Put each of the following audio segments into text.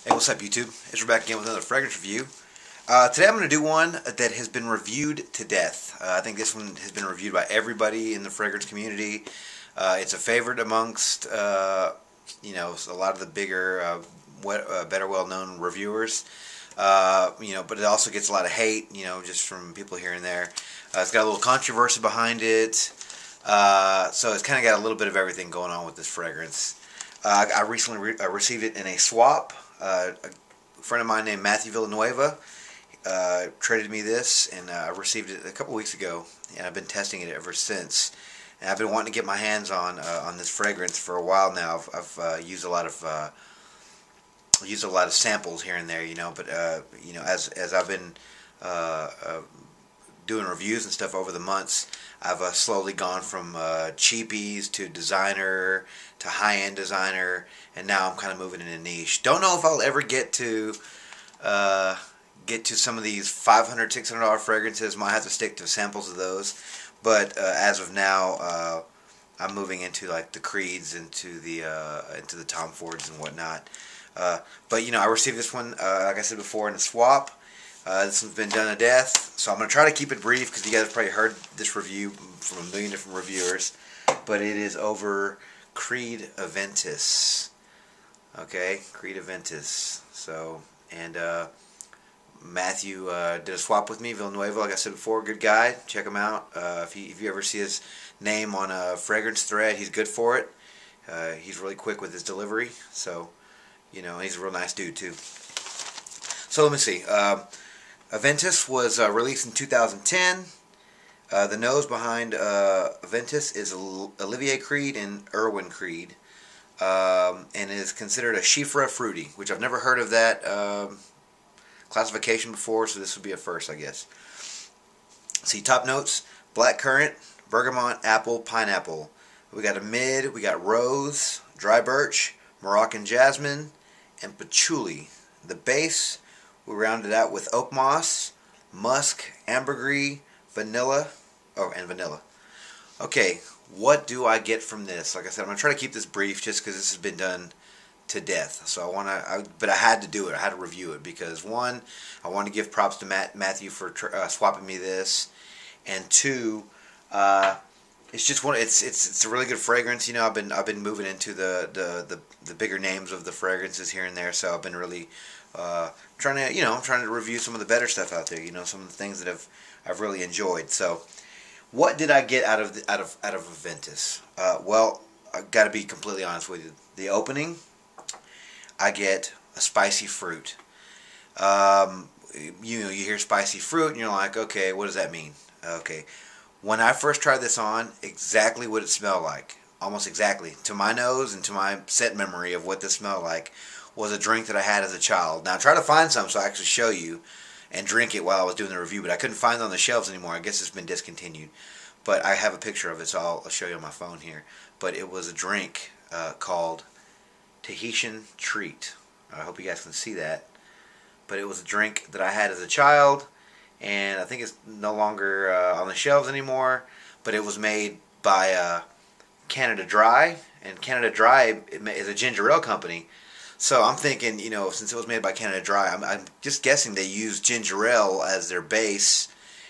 Hey, what's up YouTube? It's back again with another fragrance review. Today I'm going to do one that has been reviewed to death. I think this one has been reviewed by everybody in the fragrance community. It's a favorite amongst a lot of the bigger, better well-known reviewers. But it also gets a lot of hate, just from people here and there. It's got a little controversy behind it. So it's kind of got a little bit of everything going on with this fragrance. I recently received it in a swap. A friend of mine named Matthew Villanueva traded me this, and I received it a couple weeks ago, and I've been testing it ever since. And I've been wanting to get my hands on this fragrance for a while now. I've used a lot of samples here and there, but as I've been doing reviews and stuff over the months, I've slowly gone from cheapies to designer to high-end designer, and now I'm kind of moving in a niche. Don't know if I'll ever get to some of these $500, $600 fragrances. Might have to stick to samples of those, but as of now, I'm moving into like the Creeds, into the Tom Fords and whatnot. But I received this one, like I said before, in a swap. This one's been done to death, so I'm going to try to keep it brief because you guys have probably heard this review from a million different reviewers. But it is over Creed Aventus. Okay, Creed Aventus. So, and Matthew did a swap with me, Villanueva, like I said before, good guy. Check him out. If you ever see his name on a fragrance thread, he's good for it. He's really quick with his delivery, so, he's a real nice dude too. So let me see. Aventus was released in 2010. The nose behind Aventus is Olivier Creed and Erwin Creed, and is considered a Chiffre fruity, which I've never heard of that classification before, so this would be a first, I guess. See, top notes: black currant, bergamot, apple, pineapple. We got a mid, we got rose, dry birch, Moroccan jasmine, and patchouli. The base, we rounded out with oak moss, musk, ambergris, vanilla, and vanilla. Okay, what do I get from this? Like I said, I'm going to try to keep this brief just because this has been done to death. So but I had to do it. I had to review it because, one, I want to give props to Matthew for swapping me this, and two, it's just it's a really good fragrance. I've been moving into the bigger names of the fragrances here and there, so I've been really trying to review some of the better stuff out there. Some of the things that I've really enjoyed. So, what did I get out of Aventus? Well, I got to be completely honest with you. The opening, I get a spicy fruit. You hear spicy fruit, and you're like, okay, what does that mean? Okay, when I first tried this on, exactly what it smelled like, almost exactly to my nose and to my set memory of what this smelled like, was a drink that I had as a child. Now I tried to find some so I actually show you and drink it while I was doing the review, but I couldn't find it on the shelves anymore. I guess it's been discontinued. But I have a picture of it, so I'll show you on my phone here. But it was a drink called Tahitian Treat. I hope you guys can see that. But it was a drink that I had as a child, and I think it's no longer on the shelves anymore. But it was made by Canada Dry, and Canada Dry is a ginger ale company. So I'm thinking, since it was made by Canada Dry, I'm just guessing they used ginger ale as their base,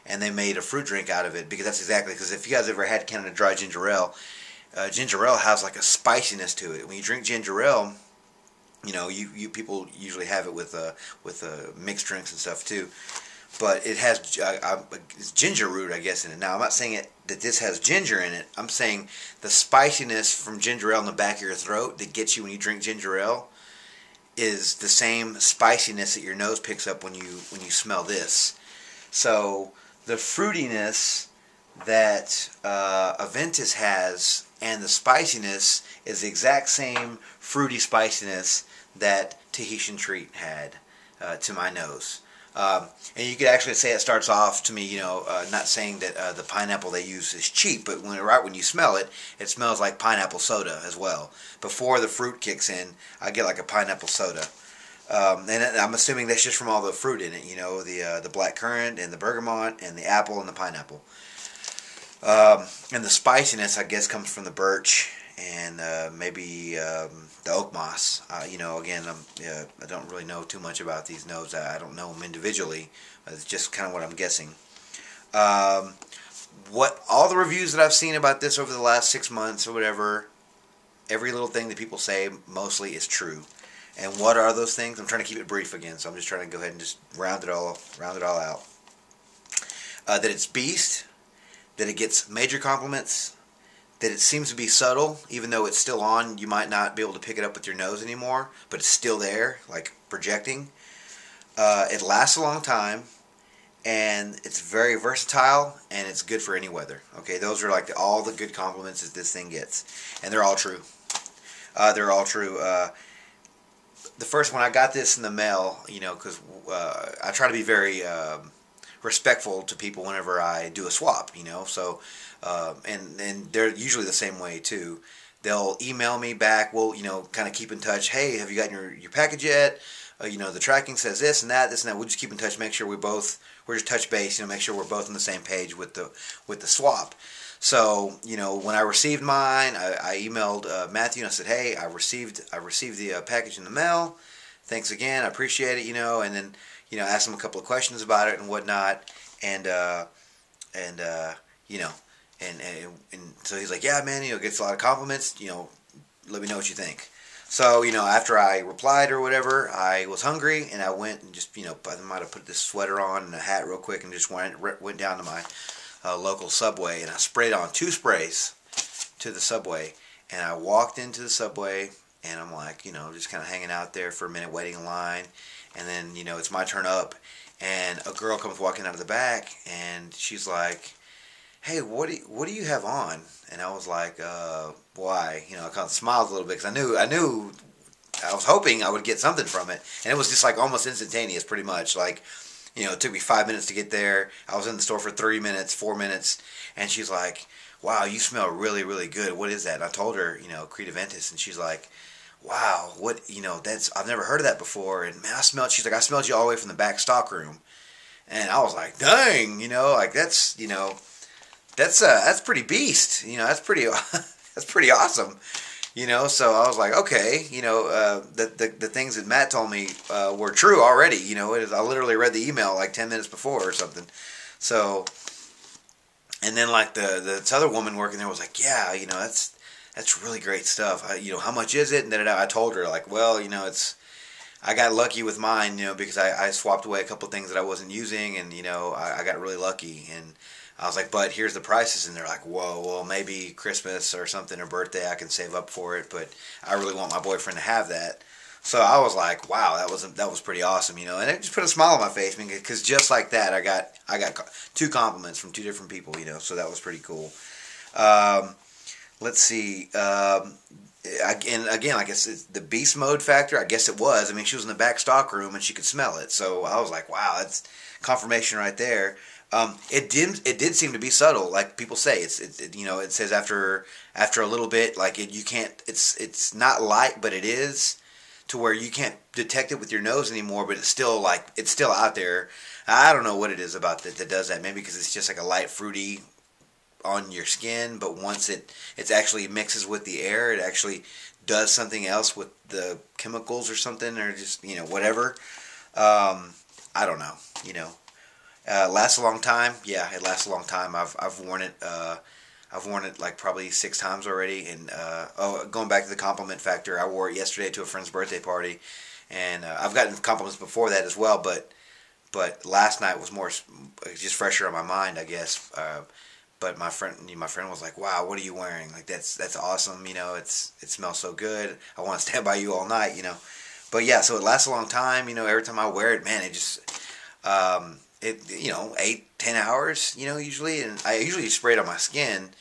and they made a fruit drink out of it, because that's exactly, because if you guys ever had Canada Dry ginger ale has like a spiciness to it. When you drink ginger ale, you people usually have it with mixed drinks and stuff too. But it has it's ginger root, I guess, in it. Now, I'm not saying that this has ginger in it. I'm saying the spiciness from ginger ale in the back of your throat that gets you when you drink ginger ale is the same spiciness that your nose picks up when you smell this. So the fruitiness that Aventus has and the spiciness is the exact same fruity spiciness that Tahitian Treat had to my nose. And you could actually say it starts off, to me, not saying that the pineapple they use is cheap, but right when you smell it, it smells like pineapple soda as well. Before the fruit kicks in, I get like a pineapple soda. And I'm assuming that's just from all the fruit in it, the black currant and the bergamot and the apple and the pineapple. And the spiciness, I guess, comes from the birch and maybe the oak moss. Again, I don't really know too much about these nodes. I don't know them individually. It's just kind of what I'm guessing. What all the reviews that I've seen about this over the last 6 months or whatever, every little thing that people say mostly is true. And what are those things? I'm trying to keep it brief again, so I'm just trying to go ahead and just round it all out. That it's beast, that it gets major compliments, that it seems to be subtle, even though it's still on. You might not be able to pick it up with your nose anymore, but it's still there, like projecting. It lasts a long time, and it's very versatile, and it's good for any weather. Okay, those are like all the good compliments that this thing gets, and they're all true. They're all true. The first, when I got this in the mail, because I try to be very respectful to people whenever I do a swap, so and they're usually the same way too. They'll email me back. We'll kind of keep in touch. Hey, have you gotten your package yet? The tracking says this and that. We'll just keep in touch. Make sure we're just touch base. Make sure we're both on the same page with the swap. So when I received mine, I emailed Matthew and I said, hey, I received the package in the mail. Thanks again. I appreciate it. And then asked him a couple of questions about it and whatnot. And so he's like, yeah, man, gets a lot of compliments. Let me know what you think. So, after I replied or whatever, I was hungry, and I went and just, I might have put this sweater on and a hat real quick and just went down to my local Subway, and I sprayed on 2 sprays to the Subway, and I walked into the Subway, and I'm like, just kind of hanging out there for a minute, waiting in line, and then, it's my turn up, and a girl comes walking out of the back, and she's like, hey, what do you have on? And I was like, why? I kind of smiled a little bit because I was hoping I would get something from it. And it was just like almost instantaneous, pretty much. Like, it took me 5 minutes to get there. I was in the store for 3 minutes, 4 minutes. And she's like, wow, you smell really, really good. What is that? And I told her, Creed Aventus. And she's like, wow, what, I've never heard of that before. And man, she's like, I smelled you all the way from the back stock room. And I was like, dang, like that's pretty beast. That's pretty that's pretty awesome. So I was like, okay, the things that Matt told me were true already. I literally read the email like 10 minutes before or something. So, and then like the other woman working there was like, yeah, that's really great stuff. How much is it? And then I told her like, well, I got lucky with mine, because I swapped away a couple things that I wasn't using, and I got really lucky. And I was like, but here's the prices, and they're like, whoa, well, maybe Christmas or something or birthday I can save up for it, but I really want my boyfriend to have that. So I was like, wow, that was pretty awesome, and it just put a smile on my face, because just like that, I got 2 compliments from 2 different people, so that was pretty cool. Let's see. Again, like I said, the beast mode factor, I guess it was. I mean, she was in the back stock room and she could smell it, so I was like, wow, that's confirmation right there. It did seem to be subtle, like people say. It says after a little bit, like you can't. It's not light, but it is to where you can't detect it with your nose anymore. But it's still out there. I don't know what it is about that does that. Maybe because it's just like a light fruity on your skin, but once it actually mixes with the air, it actually does something else with the chemicals or something, or just whatever. I don't know. Lasts a long time. Yeah, it lasts a long time. I've worn it. I've worn it like probably 6 times already. And going back to the compliment factor, I wore it yesterday to a friend's birthday party, and I've gotten compliments before that as well. But last night was more just fresher on my mind, I guess. But my friend was like, "Wow, what are you wearing? Like that's awesome. It smells so good. I want to stand by you all night. But yeah, so it lasts a long time. Every time I wear it, man, it just 8-10 hours. Usually, and I usually spray it on my skin.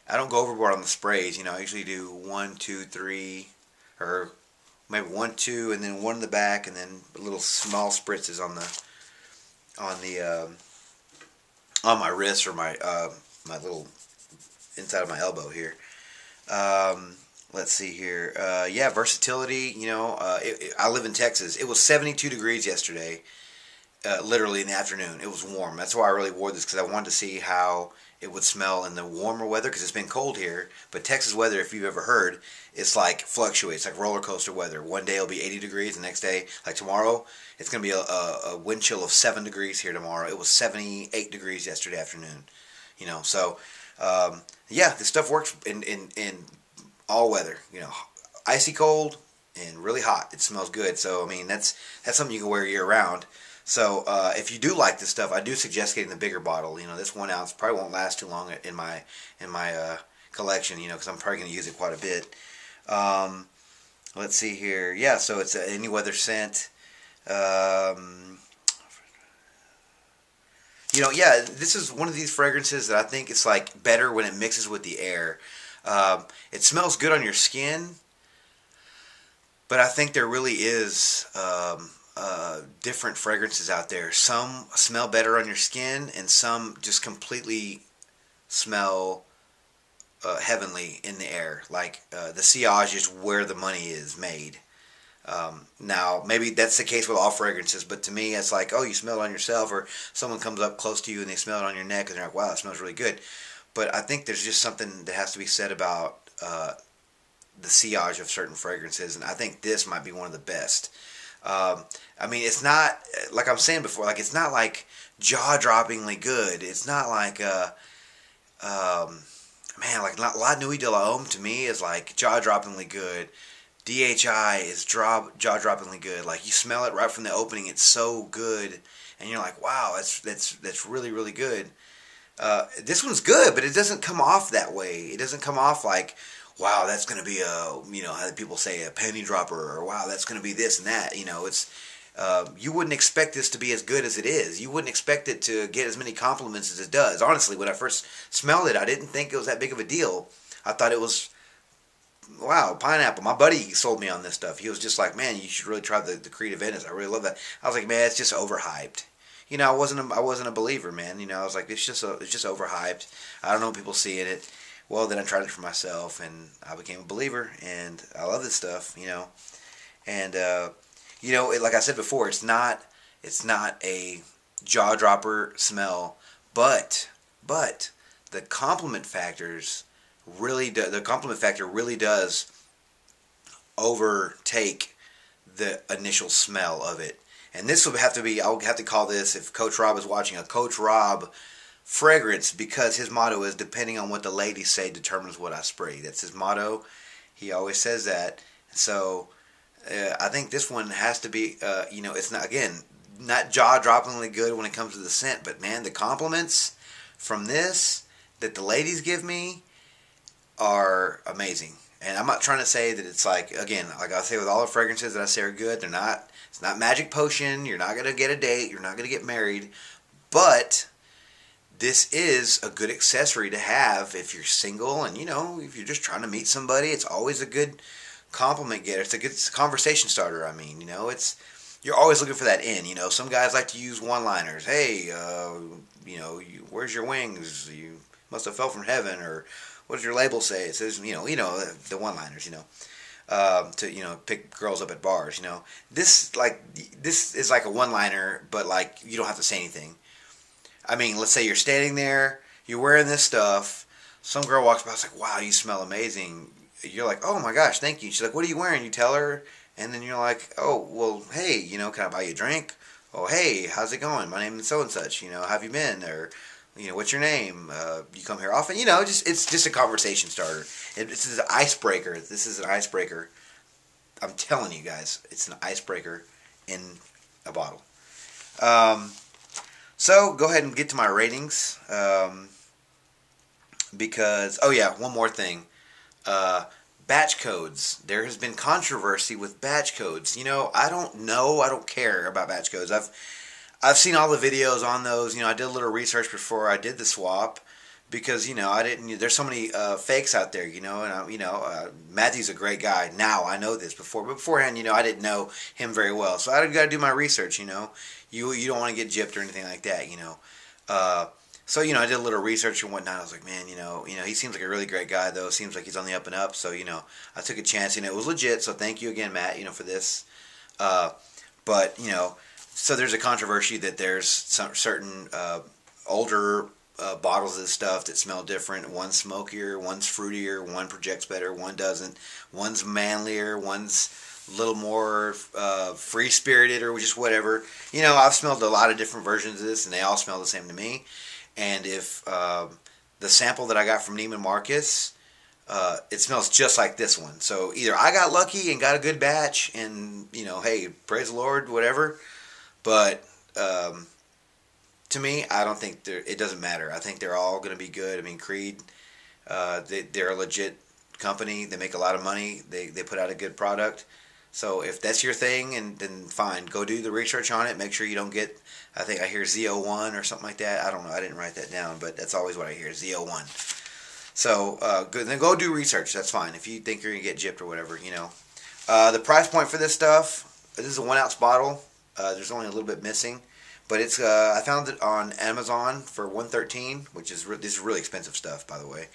I don't go overboard on the sprays. I usually do 1, 2, 3, or maybe 1, 2, and then 1 in the back, and then little small spritzes on my wrist or my little inside of my elbow here. Let's see here. Yeah, versatility. I live in Texas. It was 72 degrees yesterday, literally in the afternoon. It was warm. That's why I really wore this, because I wanted to see how it would smell in the warmer weather because it's been cold here. But Texas weather, if you've ever heard, it's like fluctuates, like roller coaster weather. One day it'll be 80 degrees, the next day, like tomorrow, it's going to be a wind chill of 7 degrees here tomorrow. It was 78 degrees yesterday afternoon. So yeah, this stuff works in all weather. Icy cold and really hot. It smells good. So I mean, that's something you can wear year round. So if you do like this stuff, I do suggest getting the bigger bottle. This 1 ounce probably won't last too long in my collection. Because I'm probably going to use it quite a bit. Let's see here. Yeah, so it's any weather scent. Yeah, this is one of these fragrances that I think it's like better when it mixes with the air. It smells good on your skin, but I think there really is different fragrances out there. Some smell better on your skin, and some just completely smell heavenly in the air. Like the sillage is where the money is made. Now, maybe that's the case with all fragrances, but to me, it's like, oh, you smell it on yourself, or someone comes up close to you and they smell it on your neck, and they're like, wow, it smells really good. But I think there's just something that has to be said about the sillage of certain fragrances, and I think this might be one of the best. I mean, it's not, like I'm saying before, like it's not like jaw-droppingly good. It's not like, man, like La Nuit de l'Homme to me is like jaw-droppingly good. DHI is jaw-droppingly good. Like you smell it right from the opening, it's so good, and you're like, wow, that's really, really good. This one's good, but it doesn't come off that way. It doesn't come off like, wow, that's going to be how people say, a penny dropper, or wow, that's going to be this and that. It's you wouldn't expect this to be as good as it is. You wouldn't expect it to get as many compliments as it does. Honestly, when I first smelled it, I didn't think it was that big of a deal. I thought it was, wow, pineapple. My buddy sold me on this stuff. He was just like, man, you should really try the Creed Aventus. I really love that. I was like, man, it's just overhyped. I wasn't a believer, man. I was like, it's just overhyped. I don't know people seeing it. Well, then I tried it for myself, and I became a believer, and I love this stuff, And like I said before, it's not a jaw dropper smell, but the compliment factors really do. The compliment factor really does overtake the initial smell of it. And this will have to be, I'll have to call this, if Coach Rob is watching, a Coach Rob fragrance, because his motto is, depending on what the ladies say determines what I spray. That's his motto. He always says that. So I think this one has to be, it's not, again, not jaw-droppingly good when it comes to the scent, but man, the compliments from this that the ladies give me are amazing. And I'm not trying to say that it's like, again, like I say with all the fragrances that I say are good, it's not magic potion. You're not going to get a date. You're not going to get married. But this is a good accessory to have if you're single, and if you're just trying to meet somebody. It's always a good compliment getter. It's a good conversation starter. I mean, you're always looking for that in. Some guys like to use one-liners. Hey, where's your wings? You must have fell from heaven, or what does your label say? It says, the one-liners, to pick girls up at bars. This is like a one-liner, but like you don't have to say anything. I mean, let's say you're standing there, you're wearing this stuff, some girl walks by, it's like, wow, you smell amazing. You're like, oh my gosh, thank you. She's like, what are you wearing? You tell her, and then you're like, oh, well, hey, can I buy you a drink? Oh, hey, how's it going? My name is so and such. How have you been? Or, what's your name? You come here often? It's just a conversation starter. This is an icebreaker. This is an icebreaker. I'm telling you guys, it's an icebreaker in a bottle. So go ahead and get to my ratings, because, oh yeah, one more thing. Batch codes. There has been controversy with batch codes. I don't care about batch codes. I've seen all the videos on those. I did a little research before I did the swap, because I didn't. There's so many fakes out there. And Matthew's a great guy. Now I know this before, but beforehand, I didn't know him very well. So I got to do my research. You don't want to get gypped or anything like that. So I did a little research and whatnot. I was like, man, he seems like a really great guy, though. Seems like he's on the up and up. So I took a chance. It was legit. So thank you again, Matt. For this. But so there's a controversy that there's some certain older bottles of this stuff that smell different. One's smokier, one's fruitier, one projects better, one doesn't. One's manlier, one's a little more free-spirited or just whatever. You know, I've smelled a lot of different versions of this, and they all smell the same to me. And if the sample that I got from Neiman Marcus, it smells just like this one. So either I got lucky and got a good batch, and, you know, hey, praise the Lord, whatever. But to me, I don't think it doesn't matter. I think they're all going to be good. I mean, Creed, they're a legit company. They make a lot of money. They put out a good product. So if that's your thing, and then fine, go do the research on it. Make sure you don't get, I think I hear Z01 or something like that. I don't know. I didn't write that down, but that's always what I hear, Z01. So then go do research. That's fine. If you think you're going to get gypped or whatever, you know. The price point for this stuff, this is a 1 ounce bottle. There's only a little bit missing. But it's I found it on Amazon for $113, which is this is really expensive stuff, by the way.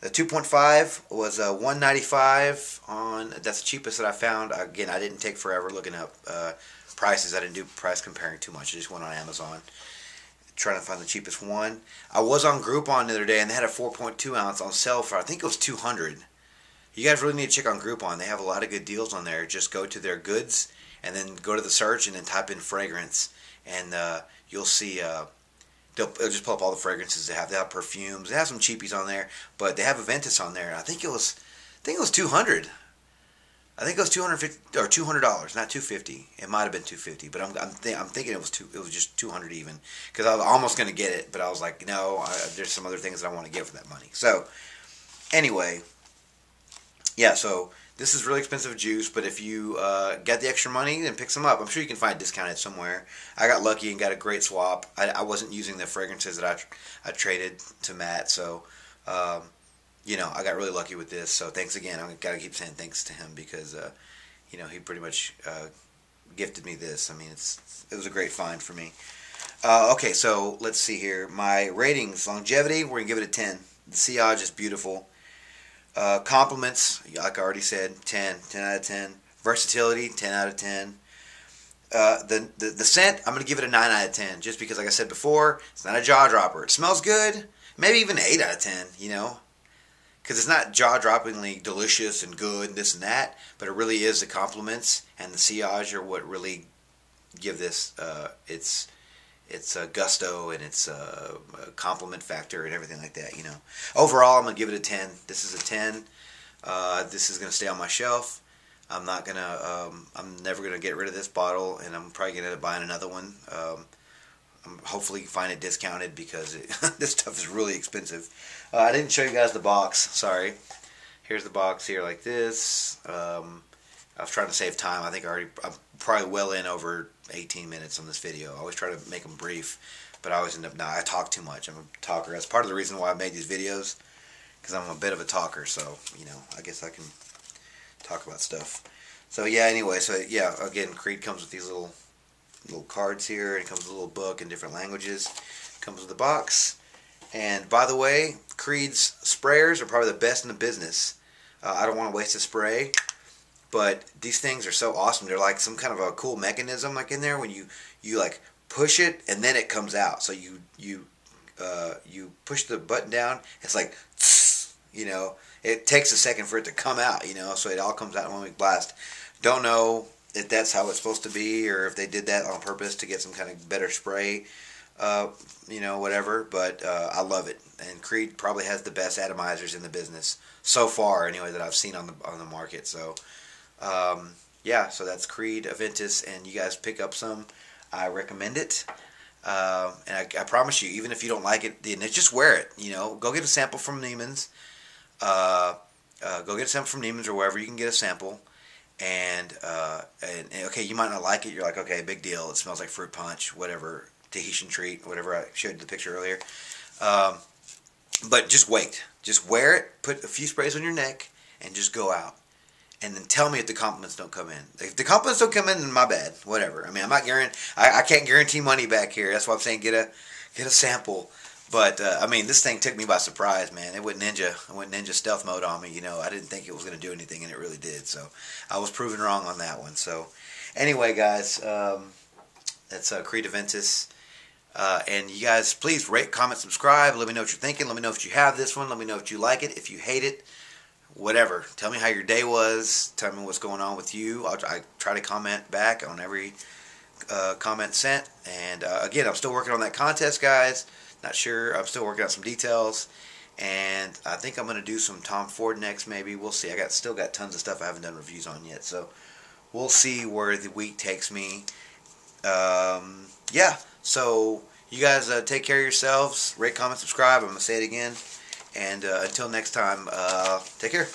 The 2.5 was $195 on. That's the cheapest that I found. Again, I didn't take forever looking up prices. I didn't do price comparing too much. I just went on Amazon trying to find the cheapest one. I was on Groupon the other day, and they had a 4.2 ounce on sale for, I think it was $200. You guys really need to check on Groupon. They have a lot of good deals on there. Just go to their goods and then go to the search and then type in fragrance, and you'll see. They'll just pull up all the fragrances they have. They have perfumes. They have some cheapies on there, but they have Aventus on there. I think it was $200. I think it was $250 or $200, not $250. It might have been $250, but I'm thinking it was just $200 even, because I was almost going to get it, but I was like, no, there's some other things that I want to get for that money. So anyway, yeah. So this is really expensive juice, but if you got the extra money, then pick some up. I'm sure you can find it discounted somewhere. I got lucky and got a great swap. I wasn't using the fragrances that I traded to Matt, so you know, I got really lucky with this. So thanks again. I gotta keep saying thanks to him, because you know, he pretty much gifted me this. I mean, it was a great find for me. Okay, so let's see here. My ratings: longevity, we're gonna give it a 10. The sillage is beautiful. Compliments, like I already said, 10 out of 10. Versatility, 10 out of 10. The scent, I'm going to give it a 9 out of 10, just because, like I said before, it's not a jaw dropper. It smells good, maybe even an 8 out of 10, you know, because it's not jaw-droppingly delicious and good and this and that, but it really is the compliments and the sillage are what really give this its gusto and its compliment factor and everything like that, you know. Overall, I'm going to give it a 10. This is a 10. This is going to stay on my shelf. I'm never going to get rid of this bottle, and I'm probably going to end up buying another one. I'm hopefully find it discounted, because this stuff is really expensive. I didn't show you guys the box. Sorry. Here's the box here like this. I was trying to save time. I think I'm probably well in over 18 minutes on this video. I always try to make them brief, but I always end up, I talk too much. I'm a talker. That's part of the reason why I made these videos, because I'm a bit of a talker, so, you know, I guess I can talk about stuff. So, yeah, anyway, so, yeah, again, Creed comes with these little cards here, and it comes with a little book in different languages. It comes with a box. And, by the way, Creed's sprayers are probably the best in the business. I don't want to waste a spray. But these things are so awesome. They're like some kind of a cool mechanism, like in there, when you like push it and then it comes out. So you push the button down. It's like, you know, it takes a second for it to come out, you know. So it all comes out in one big blast. Don't know if that's how it's supposed to be, or if they did that on purpose to get some kind of better spray, you know, whatever. But I love it. And Creed probably has the best atomizers in the business so far, anyway, that I've seen on the market. So. Yeah, so that's Creed Aventus, and you guys pick up some. I recommend it, and I promise you, even if you don't like it, just wear it. You know, go get a sample from Neiman's. Go get a sample from Neiman's or wherever you can get a sample, and okay, you might not like it. You're like, okay, big deal. It smells like fruit punch, whatever, Tahitian treat, whatever I showed you the picture earlier. But just wait. Just wear it. Put a few sprays on your neck, and just go out. And then tell me if the compliments don't come in. If the compliments don't come in, then my bad. Whatever. I mean, I can't guarantee money back here. That's why I'm saying get a sample. But I mean, this thing took me by surprise, man. It went ninja stealth mode on me. You know, I didn't think it was going to do anything, and it really did. So I was proven wrong on that one. So anyway, guys, that's Creed Aventus. And you guys, please rate, comment, subscribe. Let me know what you're thinking. Let me know if you have this one. Let me know if you like it. If you hate it, whatever. Tell me how your day was. Tell me what's going on with you. I try to comment back on every comment sent. And again, I'm still working on that contest, guys. Not sure. I'm still working out some details. And I think I'm going to do some Tom Ford next, maybe. We'll see. Still got tons of stuff I haven't done reviews on yet. So we'll see where the week takes me. Yeah. So you guys take care of yourselves. Rate, comment, subscribe. I'm going to say it again. And until next time, take care.